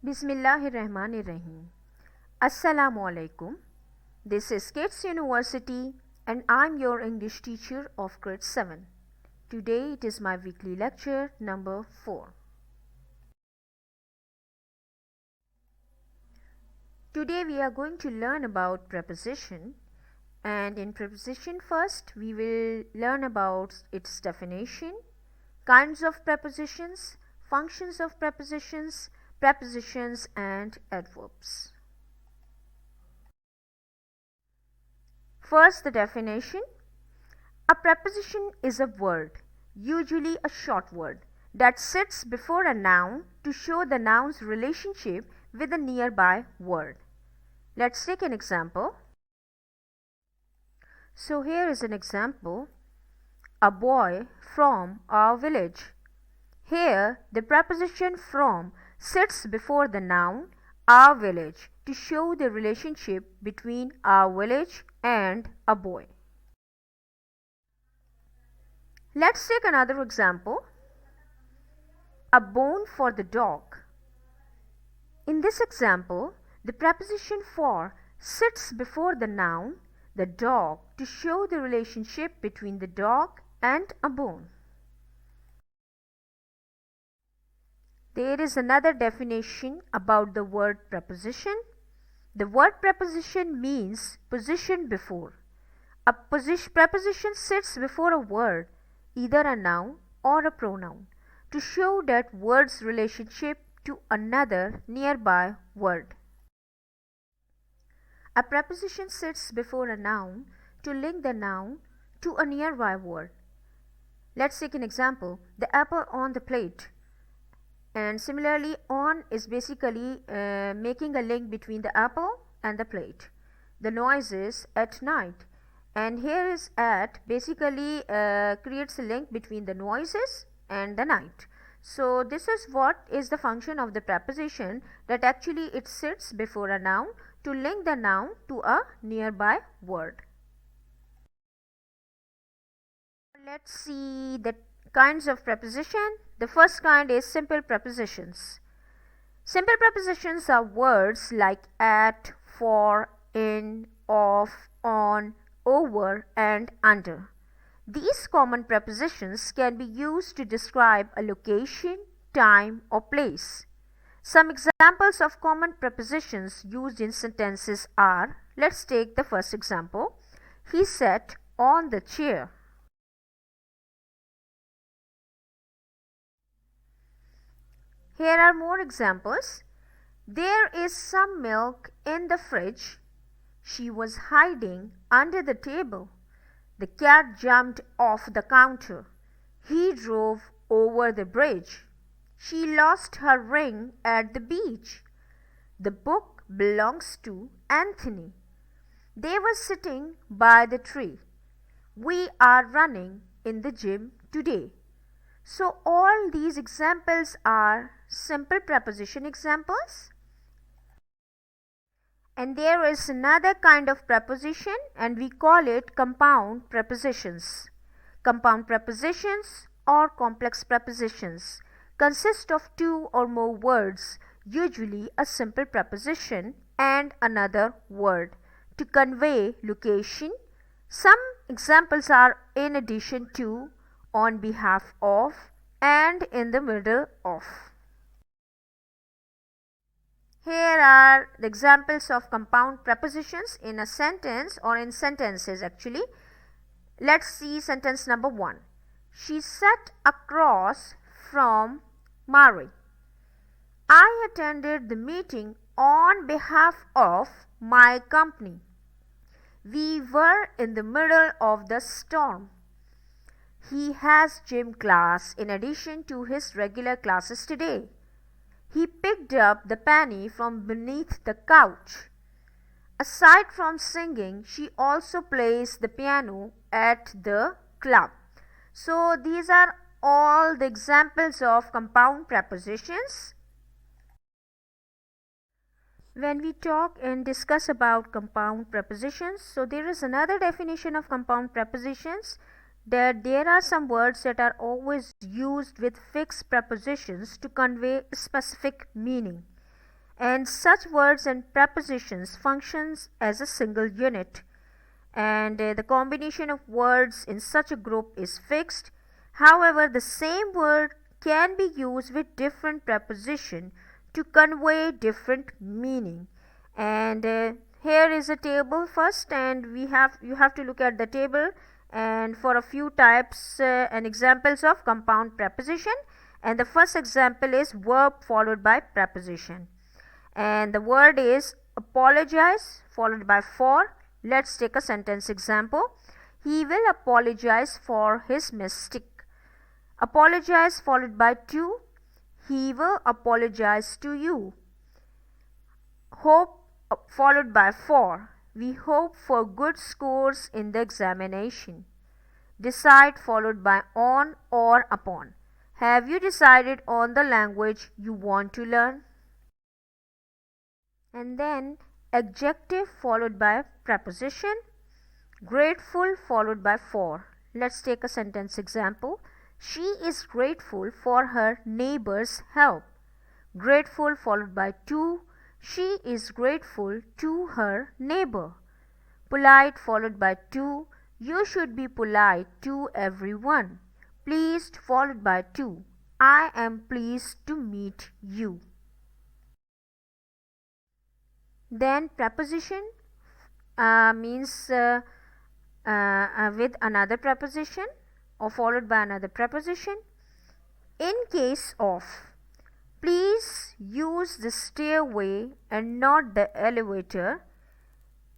Bismillahirrahmanirrahim. Assalamu alaikum. This is Kids University and I'm your English teacher of grade 7. Today it is my weekly lecture number 4. Today we are going to learn about preposition, and in preposition first we will learn about its definition, kinds of prepositions, functions of prepositions, prepositions and adverbs. First, the definition. A preposition is a word, usually a short word, that sits before a noun to show the noun's relationship with a nearby word. Let's take an example. So here is an example. A boy from our village. Here, the preposition from sits before the noun our village to show the relationship between our village and a boy. Let's take another example. A bone for the dog. In this example, the preposition for sits before the noun the dog to show the relationship between the dog and a bone. There is another definition about the word preposition. The word preposition means position before. A preposition sits before a word, either a noun or a pronoun, to show that word's relationship to another nearby word. A preposition sits before a noun to link the noun to a nearby word. Let's take an example. The apple on the plate. And similarly, on is basically making a link between the apple and the plate. The noises at night, and here is at basically creates a link between the noises and the night. So this is what is the function of the preposition, that actually it sits before a noun to link the noun to a nearby word. Let's see the kinds of preposition. The first kind is simple prepositions. Simple prepositions are words like at, for, in, of, on, over and under. These common prepositions can be used to describe a location, time or place. Some examples of common prepositions used in sentences are, let's take the first example. He sat on the chair. Here are more examples. There is some milk in the fridge. She was hiding under the table. The cat jumped off the counter. He drove over the bridge. She lost her ring at the beach. The book belongs to Anthony. They were sitting by the tree. We are running in the gym today. So all these examples are simple preposition examples. And there is another kind of preposition, and we call it compound prepositions. Compound prepositions or complex prepositions consist of two or more words, usually a simple preposition and another word, to convey location. Some examples are in addition to, on behalf of, and in the middle of. Here are the examples of compound prepositions in a sentence or in sentences actually. Let's see sentence number 1. She sat across from Mary. I attended the meeting on behalf of my company. We were in the middle of the storm. He has gym class in addition to his regular classes today. He picked up the penny from beneath the couch. Aside from singing, she also plays the piano at the club. So these are all the examples of compound prepositions. When we talk and discuss about compound prepositions, so there is another definition of compound prepositions, that there are some words that are always used with fixed prepositions to convey specific meaning. and such words and prepositions functions as a single unit, and the combination of words in such a group is fixed. However, the same word can be used with different preposition to convey different meaning. And here is a table first, and you have to look at the table and for a few types and examples of compound preposition. And the first example is verb followed by preposition, and the word is apologize followed by for. Let's take a sentence example. He will apologize for his mistake. Apologize followed by to. He will apologize to you. Hope followed by for. We hope for good scores in the examination. Decide followed by on or upon. Have you decided on the language you want to learn? And then adjective followed by preposition. Grateful followed by for. Let's take a sentence example. She is grateful for her neighbor's help. Grateful followed by to. She is grateful to her neighbor. Polite followed by to. You should be polite to everyone. Pleased followed by to. I am pleased to meet you. Then preposition means with another preposition or followed by another preposition. In case of, please use the stairway and not the elevator.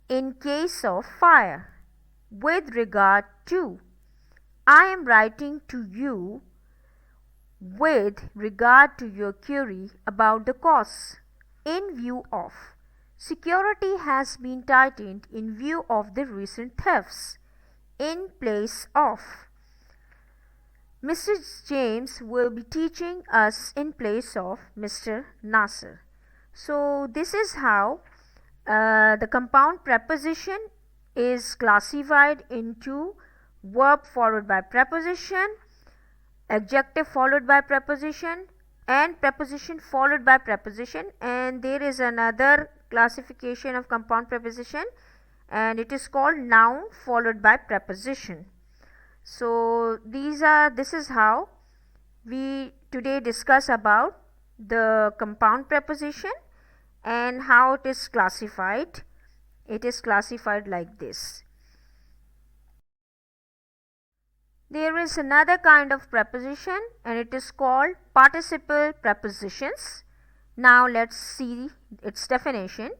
In case of fire. With regard to, I am writing to you with regard to your query about the cause. In view of, security has been tightened in view of the recent thefts. In place of, Mr. James will be teaching us in place of Mr. Nasser. So this is how the compound preposition is classified into verb followed by preposition, adjective followed by preposition, and preposition followed by preposition. And there is another classification of compound preposition, and it is called noun followed by preposition. So this is how we today discuss about the compound preposition and how it is classified. It is classified like this. There is another kind of preposition, and it is called participle prepositions. Now let's see its definition.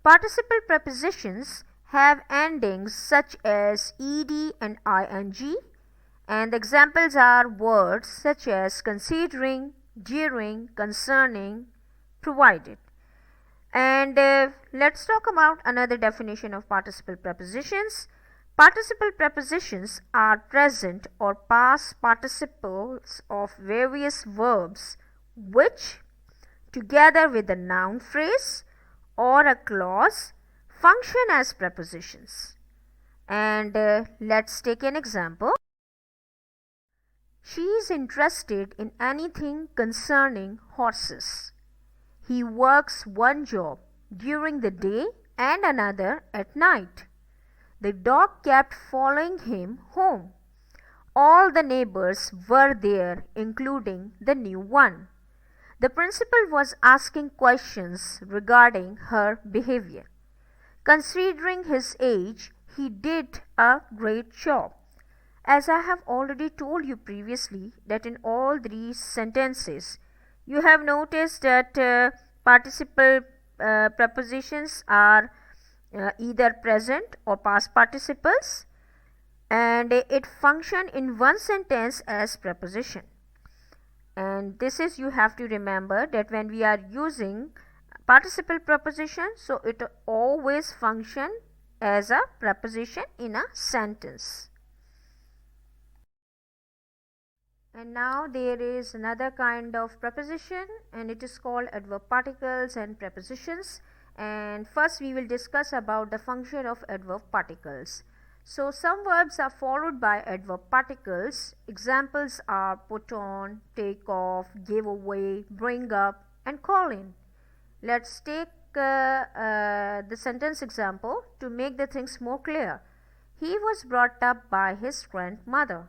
Participle prepositions have endings such as ed and ing, and the examples are words such as considering, during, concerning, provided. And let's talk about another definition of participle prepositions. Participle prepositions are present or past participles of various verbs which, together with a noun phrase or a clause, function as prepositions. And let's take an example. She is interested in anything concerning horses. He works one job during the day and another at night. The dog kept following him home. All the neighbors were there, including the new one. The principal was asking questions regarding her behavior. Considering his age, he did a great job. As I have already told you previously that in all these sentences, you have noticed that participle prepositions are either present or past participles, and it function in one sentence as preposition. And this is, you have to remember that when we are using participle preposition, so it always function as a preposition in a sentence. And now there is another kind of preposition, and it is called adverb particles and prepositions. And first we will discuss about the function of adverb particles. So some verbs are followed by adverb particles. Examples are put on, take off, give away, bring up, and call in. Let's take the sentence example to make the things more clear. He was brought up by his grandmother.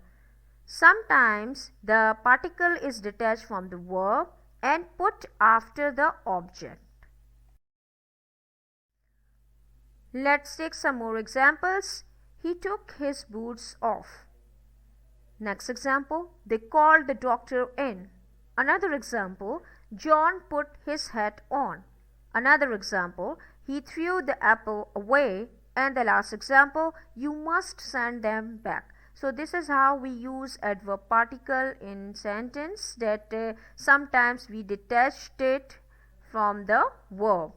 Sometimes the particle is detached from the verb and put after the object. Let's take some more examples. He took his boots off. Next example, they called the doctor in. Another example, John put his hat on. Another example, he threw the apple away. And the last example, you must send them back. So this is how we use adverb particle in sentence, that sometimes we detached it from the verb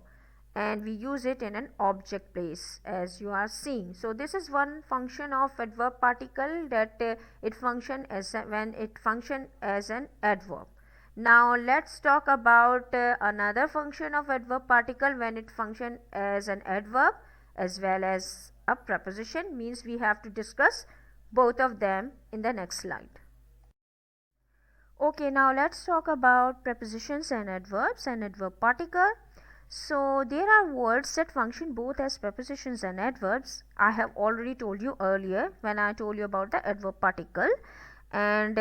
and we use it in an object place, as you are seeing. So this is one function of adverb particle, that it function as when it function as an adverb. Now let's talk about another function of adverb particle when it function as an adverb as well as a preposition. Means we have to discuss both of them in the next slide. Okay, now let's talk about prepositions and adverbs and adverb particle. So there are words that function both as prepositions and adverbs. I have already told you earlier when I told you about the adverb particle. And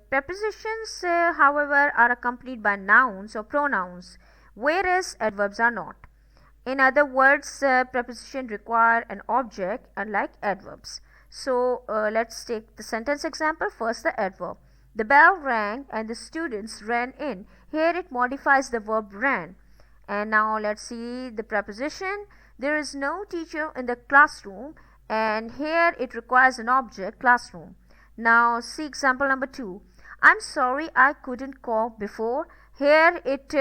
prepositions however are accompanied by nouns or pronouns, whereas adverbs are not. In other words, preposition require an object unlike adverbs. So let's take the sentence example. First, the adverb. The bell rang and the students ran in. Here it modifies the verb ran. And now let's see the preposition. There is no teacher in the classroom, and here it requires an object, classroom. Now see example number 2. I'm sorry I couldn't call before. Here it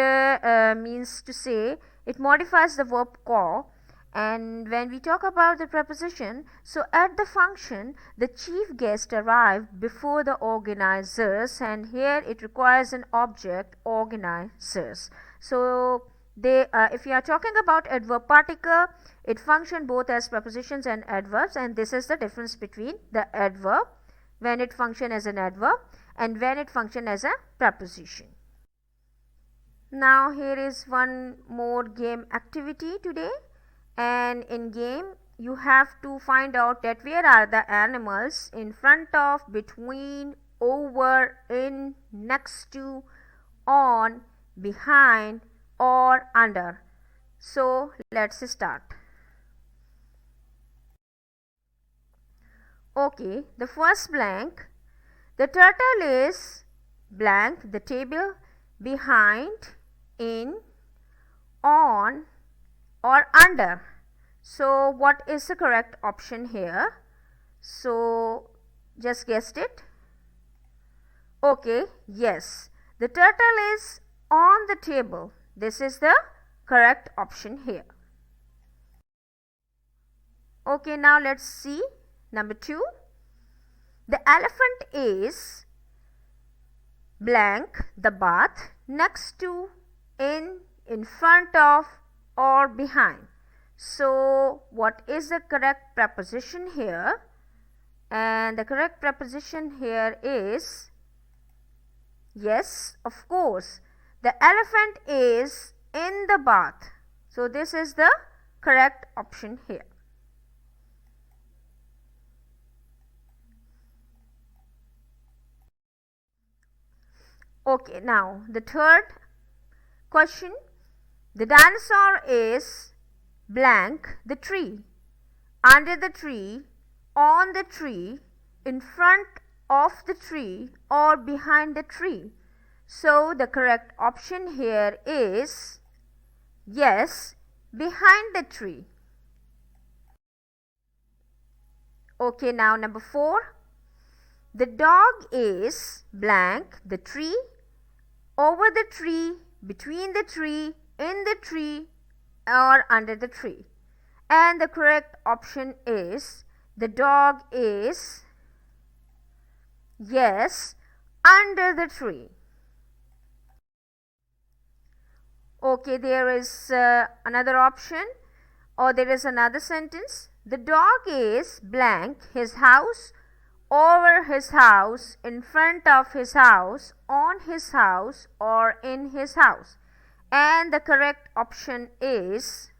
means to say, it modifies the verb call. And when we talk about the preposition, so at the function the chief guest arrived before the organizers, and here it requires an object, organizers. So if you are talking about adverb particle, it function both as prepositions and adverbs, and this is the difference between the adverb when it function as an adverb and when it function as a preposition. Now here is one more game activity today, and in game you have to find out that where are the animals in front of, between, over, in, next to, on, behind or under. So let's start. Okay, the first blank. The turtle is blank, the table, behind, in, on or under. So what is the correct option here? So just guessed it. Okay, yes, the turtle is on the table. This is the correct option here. Okay, now let's see number 2. The elephant is blank, the bath, next to, in front of or behind. So what is the correct preposition here? And the correct preposition here is, yes, of course, the elephant is in the bath. So this is the correct option here. Okay, now the third question. The dinosaur is blank, the tree, under the tree, on the tree, in front of the tree or behind the tree. So the correct option here is, yes, behind the tree. Okay, now number 4. The dog is blank, the tree, over the tree, between the tree, in the tree or under the tree. And the correct option is, the dog is, yes, under the tree. Okay, there is another option, or there is another sentence. The dog is blank, his house, over his house, in front of his house, on his house or in his house. And the correct option is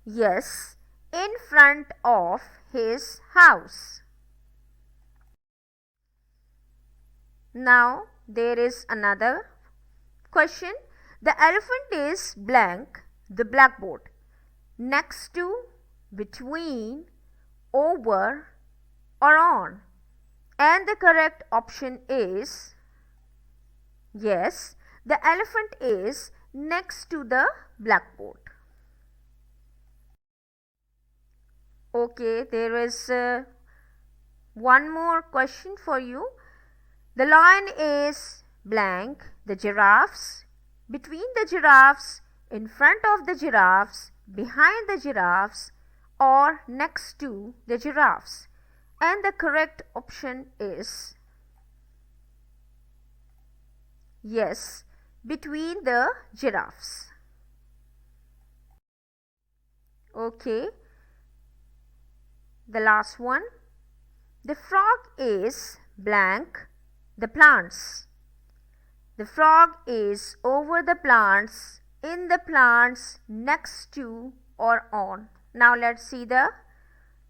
yes, in front of his house. Now there is another question. The elephant is blank the blackboard. Next to, between, over or on. And the correct option is yes, the elephant is next to the blackboard. Okay, there is one more question for you. The lion is blank the giraffes, between the giraffes, in front of the giraffes, behind the giraffes or next to the giraffes. And the correct option is yes, between the giraffes. Okay, the last one. The frog is blank the plants. The frog is over the plants, in the plants, next to or on. Now let's see the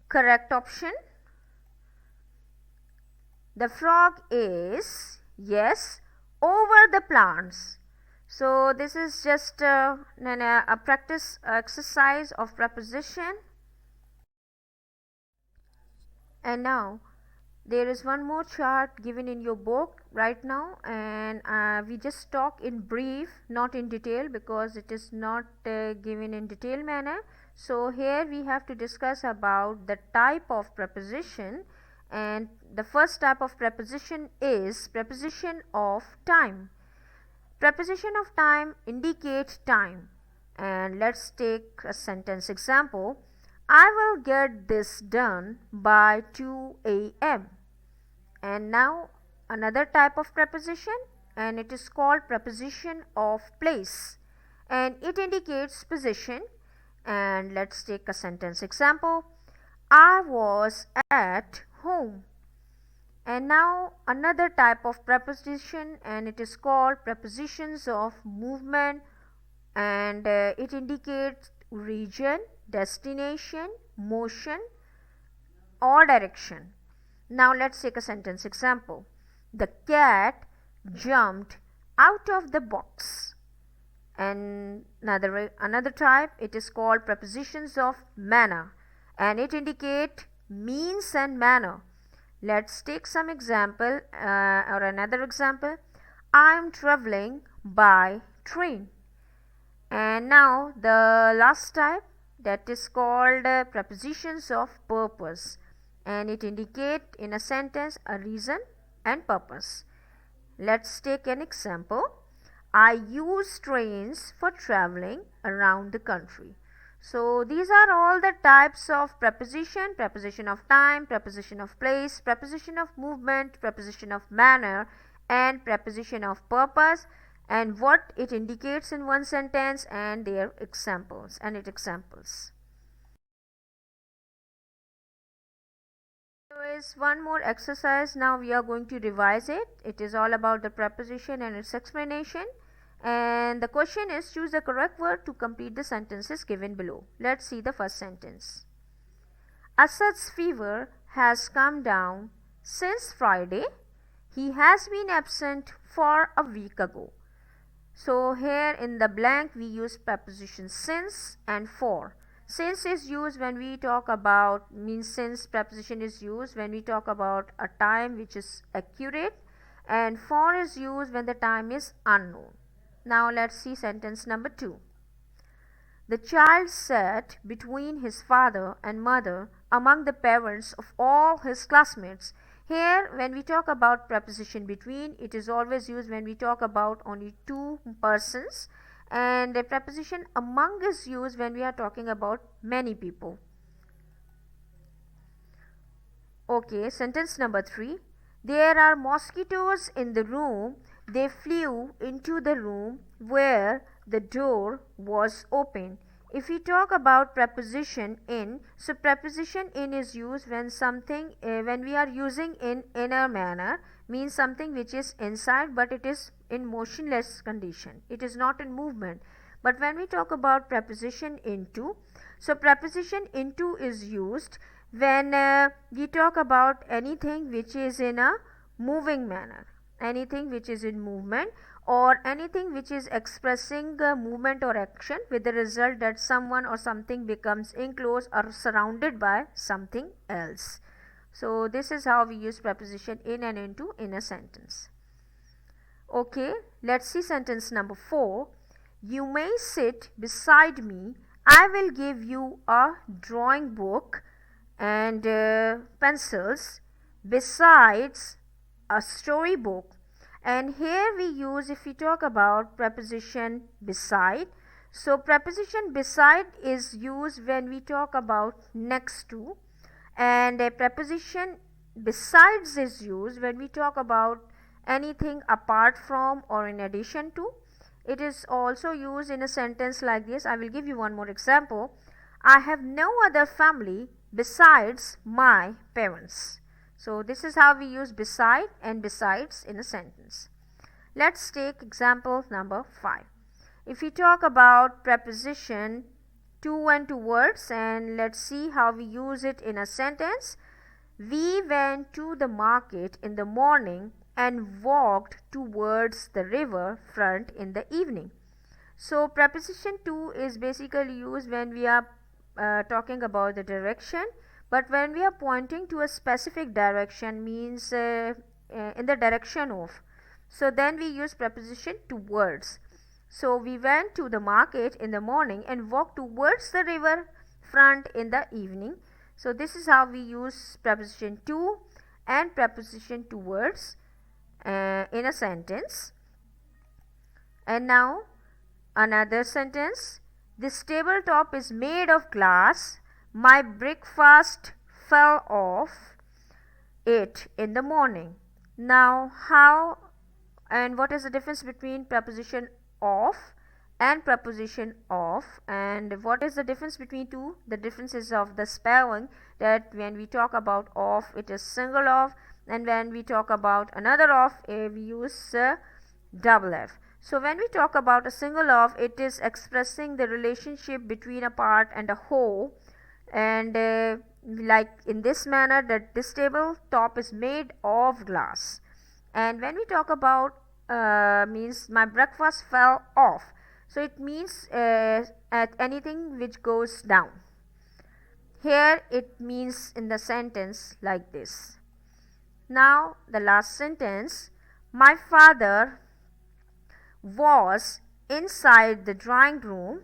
correct option. The frog is yes, over the plants. So this is just a practice exercise of preposition. And now there is one more chart given in your book right now, and we just talk in brief, not in detail, because it is not given in detailed manner. So here we have to discuss about the type of preposition, and the first type of preposition is preposition of time. Preposition of time indicates time, and let's take a sentence example. I will get this done by 2 a.m. And now another type of preposition, and it is called preposition of place, and it indicates position. And let's take a sentence example. I was at home. And now another type of preposition, and it is called prepositions of movement, and it indicates region, destination, motion or direction. Now let's take a sentence example. The cat jumped out of the box. And another type, it is called prepositions of manner, and it indicate means and manner. Let's take some example or another example. I am traveling by train. And now the last type, that is called prepositions of purpose, and it indicate in a sentence a reason and purpose. Let's take an example. I use trains for traveling around the country. So these are all the types of preposition: preposition of time, preposition of place, preposition of movement, preposition of manner, and preposition of purpose, and what it indicates in one sentence and their examples and its examples. There is one more exercise. Now we are going to revise it. It is all about the preposition and its explanation. And the question is, choose the correct word to complete the sentences given below. Let's see the first sentence. Asad's fever has come down since Friday. He has been absent for a week ago. So here in the blank we use prepositions since and for. Since is used when we talk about, since preposition is used when we talk about a time which is accurate, and for is used when the time is unknown. Now let's see sentence number 2. The child sat between his father and mother among the parents of all his classmates. Here when we talk about preposition between, it is always used when we talk about only two persons, and the preposition among is used when we are talking about many people. Okay, sentence number 3. There are mosquitoes in the room. They flew into the room where the door was open. If we talk about preposition in, so preposition in is used when something when we are using in a manner, means something which is inside but it is in motionless condition, it is not in movement. But when we talk about preposition into, so preposition into is used when we talk about anything which is in a moving manner, anything which is in movement, or anything which is expressing movement or action with the result that someone or something becomes enclosed or surrounded by something else. So this is how we use preposition in and into in a sentence. Okay, let's see sentence number 4. You may sit beside me. I will give you a drawing book and pencils besides a storybook. And here we use, if we talk about preposition beside, so preposition beside is used when we talk about next to, and a preposition besides is used when we talk about anything apart from or in addition to. It is also used in a sentence like this. I will give you one more example. I have no other family besides my parents. So this is how we use beside and besides in a sentence. Let's take example number 5. If we talk about preposition to and towards, and let's see how we use it in a sentence. We went to the market in the morning and walked towards the river front in the evening. So preposition to is basically used when we are talking about the direction, but when we are pointing to a specific direction, means in the direction of, so then we use preposition towards. So we went to the market in the morning and walked towards the river front in the evening. So this is how we use preposition to and preposition towards in a sentence. And now another sentence. This tabletop is made of glass. My breakfast fell off it in the morning. Now how and what is the difference between preposition of and preposition of, and what is the difference between two? The difference is of the spelling, that when we talk about of it is single of, and when we talk about another of we use double F. So when we talk about a single of, it is expressing the relationship between a part and a whole, and like in this manner, that this table top is made of glass. And when we talk about means my breakfast fell off, so it means at anything which goes down. Here it means in the sentence like this. Now the last sentence. My father was inside the drawing room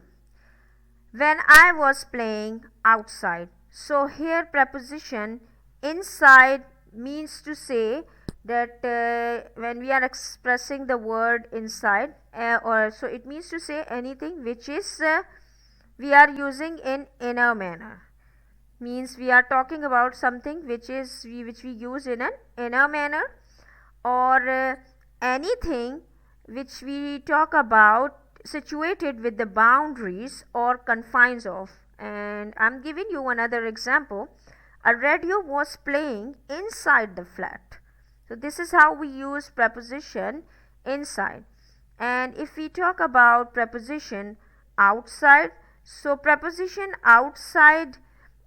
when I was playing outside. So here preposition inside means to say that when we are expressing the word inside, or so it means to say anything which is we are using in inner manner, means we are talking about something which is which we use in an inner manner, or anything which we talk about situated with the boundaries or confines of. And I'm giving you another example. A radio was playing inside the flat. So this is how we use preposition inside. And if we talk about preposition outside, so preposition outside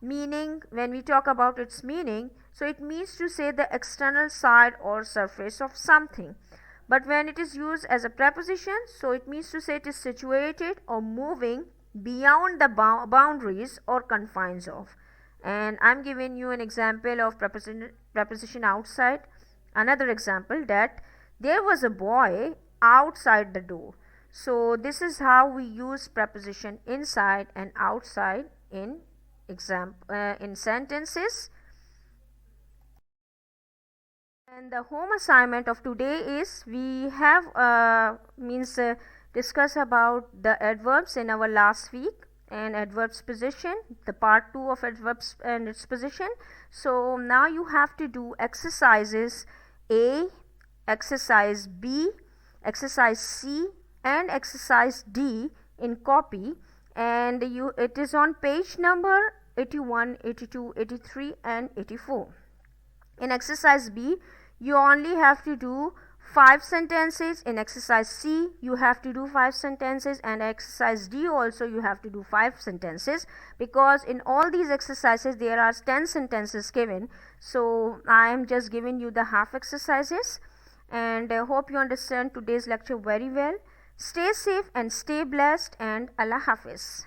meaning, when we talk about its meaning, so it means to say the external side or surface of something. But when it is used as a preposition, so it means to say it is situated or moving beyond the boundaries or confines of. And I'm giving you an example of preposition outside. Another example, that there was a boy outside the door. So this is how we use preposition inside and outside in in sentences. And the home assignment of today is, we have discuss about the adverbs in our last week, and adverbs position, the part 2 of adverbs and its position. So now you have to do exercises A, exercise B, exercise C and exercise D in copy, and it is on page number 81, 82, 83 and 84. In exercise B, you only have to do 5 sentences. In exercise C you have to do 5 sentences, and exercise D also you have to do 5 sentences, because in all these exercises there are 10 sentences given. So I am just giving you the half exercises, and I hope you understand today's lecture very well. Stay safe and stay blessed, and Allah Hafiz.